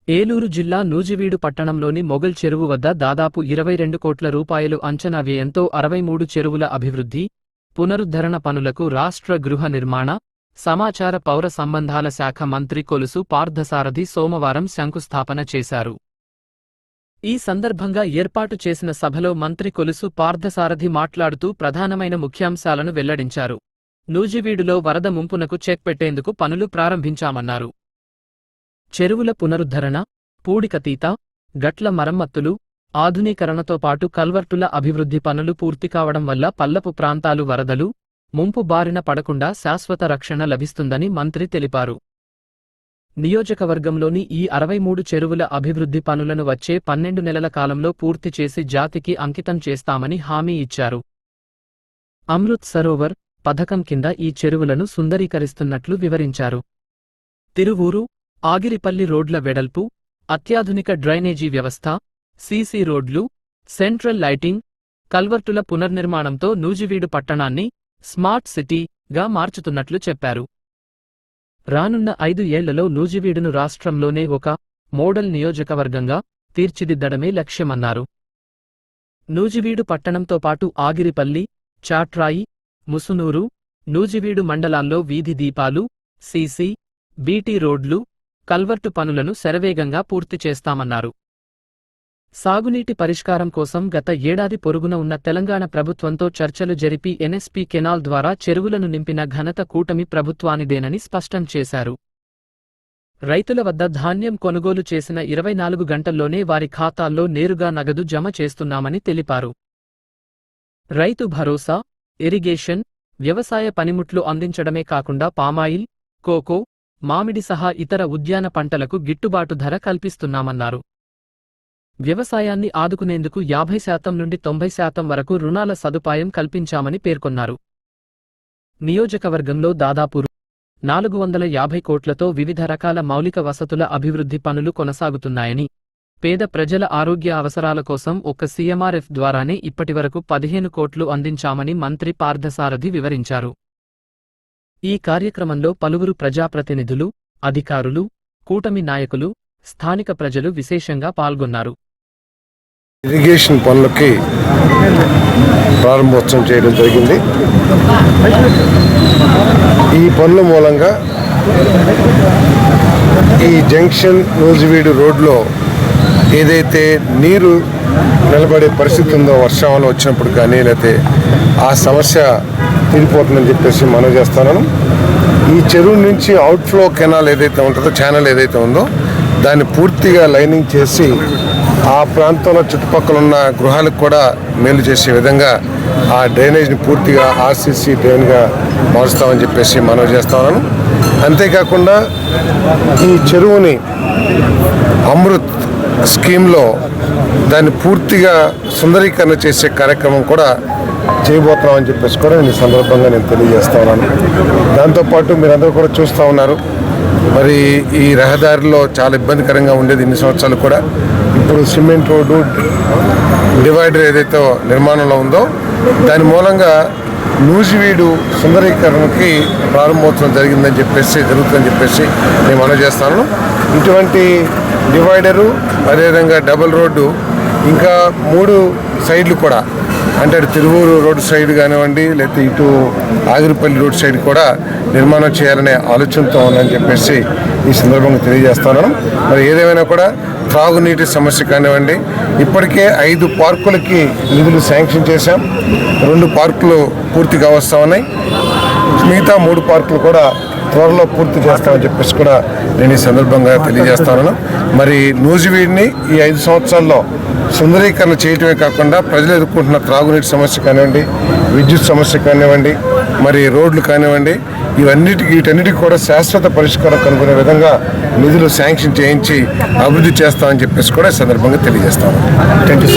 ఏలూరు జిల్లా నూజివీడు పట్టణంలోని మొగల్ చెరువు వద్ద దాదాపు 22 కోట్ల రూపాయలు అంచనా వ్యయంతో 63 చెరువుల అభివృద్ధి, పునరుద్ధరణ పనులకు రాష్ట్ర గృహ నిర్మాణ, సమాచార పౌర సంబంధాల శాఖ మంత్రి కొలుసు పార్థసారథి సోమవారం శంకుస్థాపన చేశారు. ఈ సందర్భంగా ఏర్పాటు చేసిన సభలో మంత్రి కొలుసు పార్థసారథి మాట్లాడుతూ ప్రధానమైన ముఖ్యాంశాలను వెల్లడించారు. నూజివీడులో వరద ముంపునకు చెక్ పెట్టేందుకు పనులు ప్రారంభించామన్నారు. చెరువుల పునరుద్ధరణ, పూడికతీత, గట్ల మరమ్మతులు, ఆధునీకరణతో పాటు కల్వర్టుల అభివృద్ధి పనులు పూర్తి కావడం వల్ల పల్లపు ప్రాంతాలు వరదలు, ముంపు బారిన పడకుండా శాశ్వత రక్షణ లభిస్తుందని మంత్రి తెలిపారు. నియోజకవర్గంలోని ఈ 63 చెరువుల అభివృద్ధి పనులను వచ్చే 12 నెలల కాలంలో పూర్తి చేసి జాతికి అంకితం చేస్తామని హామీ ఇచ్చారు. అమృత్ సరోవర్ పథకం కింద ఈ చెరువులను సుందరీకరిస్తున్నట్లు వివరించారు. తిరువూరు, ఆగిరిపల్లి రోడ్ల వెడల్పు, అత్యాధునిక డ్రైనేజీ వ్యవస్థ, సీసీ రోడ్లు, సెంట్రల్ లైటింగ్, కల్వర్టుల పునర్నిర్మాణంతో నూజివీడు పట్టణాన్ని స్మార్ట్ సిటీగా మార్చుతున్నట్లు చెప్పారు. రానున్న 5 ఏళ్లలో నూజివీడును రాష్ట్రంలోనే ఒక మోడల్ నియోజకవర్గంగా తీర్చిదిద్దడమే లక్ష్యమన్నారు. నూజివీడు పట్టణంతో పాటు ఆగిరిపల్లి, చాట్రాయి, ముసునూరు, నూజివీడు మండలాల్లో వీధి దీపాలు, సీసీ, బీటీ రోడ్లు, కల్వర్టు పనులను శరవేగంగా పూర్తి చేస్తామన్నారు. సాగునీటి పరిష్కారం కోసం గత ఏడాది పొరుగున ఉన్న తెలంగాణ ప్రభుత్వంతో చర్చలు జరిపి ఎన్ఎస్పీ కెనాల్ ద్వారా చెరువులను నింపిన ఘనత కూటమి ప్రభుత్వానిదేనని స్పష్టం చేశారు. రైతుల వద్ద ధాన్యం కొనుగోలు చేసిన 24 గంటల్లోనే వారి ఖాతాల్లో నేరుగా నగదు జమ చేస్తున్నామని తెలిపారు. రైతు భరోసా, ఇరిగేషన్, వ్యవసాయ పనిముట్లు అందించడమే కాకుండా పామాయిల్, కోకో, మామిడి సహా ఇతర ఉద్యాన పంటలకు గిట్టుబాటు ధర కల్పిస్తున్నామన్నారు. వ్యవసాయాన్ని ఆదుకునేందుకు 50% నుండి 90% వరకు రుణాల సదుపాయం కల్పించామని పేర్కొన్నారు. నియోజకవర్గంలో దాదాపు 450 కోట్లతో వివిధ రకాల మౌలిక వసతుల అభివృద్ధి పనులు కొనసాగుతున్నాయని, పేద ప్రజల ఆరోగ్య అవసరాల కోసం ఒక్క సీఎంఆర్ఎఫ్ ద్వారానే ఇప్పటివరకు 15 కోట్లు అందించామని మంత్రి పార్థసారథి వివరించారు. ఈ కార్యక్రమంలో పలువురు ప్రజాప్రతినిధులు, అధికారులు, కూటమి నాయకులు, స్థానిక ప్రజలు విశేషంగా పాల్గొన్నారు. ఇరిగేషన్ పనులకి ప్రారంభోత్సవం చేయడం జరిగింది. ఈ పనుల మూలంగా ఈ జంక్షన్ నూజివీడు రోడ్లో ఏదైతే నీరు నిలబడే పరిస్థితి ఉందో వర్షాలు వచ్చినప్పుడు కానీ లేకపోతే ఆ సమస్య తీరిపోతుందని చెప్పేసి మనం చేస్తున్నాను. ఈ చెరువు నుంచి అవుట్ఫ్లో కెనాల్ ఏదైతే ఉంటుందో, ఛానల్ ఏదైతే ఉందో దాన్ని పూర్తిగా లైనింగ్ చేసి ఆ ప్రాంతంలో చుట్టుపక్కల ఉన్న గృహాలకు కూడా మేలు చేసే విధంగా ఆ డ్రైనేజ్ని పూర్తిగా ఆర్సీసీ డ్రైన్గా మారుస్తామని చెప్పేసి మనం చేస్తున్నాను. అంతేకాకుండా ఈ చెరువుని అమృత్ స్కీమ్లో దాన్ని పూర్తిగా సుందరీకరణ చేసే కార్యక్రమం కూడా చేయబోతున్నామని చెప్పేసి కూడా ఈ సందర్భంగా నేను తెలియజేస్తా ఉన్నాను. దాంతోపాటు మీరందరూ కూడా చూస్తూ ఉన్నారు, మరి ఈ రహదారిలో చాలా ఇబ్బందికరంగా ఉండేది ఇన్ని సంవత్సరాలు కూడా. ఇప్పుడు సిమెంట్ రోడ్డు డివైడర్ ఏదైతే నిర్మాణంలో ఉందో దాని మూలంగా నూజివీడు సుందరీకరణకి ప్రారంభోత్సవం జరుగుతుందని చెప్పేసి నేను మనం చేస్తాను. ఇటువంటి డివైడరు, అదేవిధంగా డబుల్ రోడ్డు, ఇంకా 3 సైడ్లు కూడా, అంటే అటు తిరువూరు రోడ్డు సైడ్ కానివ్వండి, లేకపోతే ఇటు ఆగిరిపల్లి రోడ్డు సైడ్ కూడా నిర్మాణం చేయాలనే ఆలోచనతో ఉందని చెప్పేసి ఈ సందర్భంగా తెలియజేస్తున్నాను. మరి ఏదేమైనా కూడా త్రాగునీటి సమస్య కానివ్వండి, ఇప్పటికే 5 పార్కులకి నిధులు శాంక్షన్ చేశాం. 2 పార్కులు పూర్తిగా వస్తూ ఉన్నాయి. మిగతా 3 పార్కులు కూడా త్వరలో పూర్తి చేస్తామని చెప్పేసి కూడా నేను ఈ సందర్భంగా తెలియజేస్తాను. మరి నూజివీడిని ఈ 5 సంవత్సరాల్లో సుందరీకరణ చేయటమే కాకుండా ప్రజలు ఎదుర్కొంటున్న త్రాగునీటి సమస్య కానివ్వండి, విద్యుత్ సమస్య కానివ్వండి, మరి రోడ్లు కానివ్వండి, వీటన్నిటికీ కూడా శాశ్వత పరిష్కారం కనుగొనే విధంగా నిధులు శాంక్షన్ చేయించి అభివృద్ధి చేస్తామని చెప్పేసి కూడా ఈ సందర్భంగా తెలియజేస్తాను. Thank you.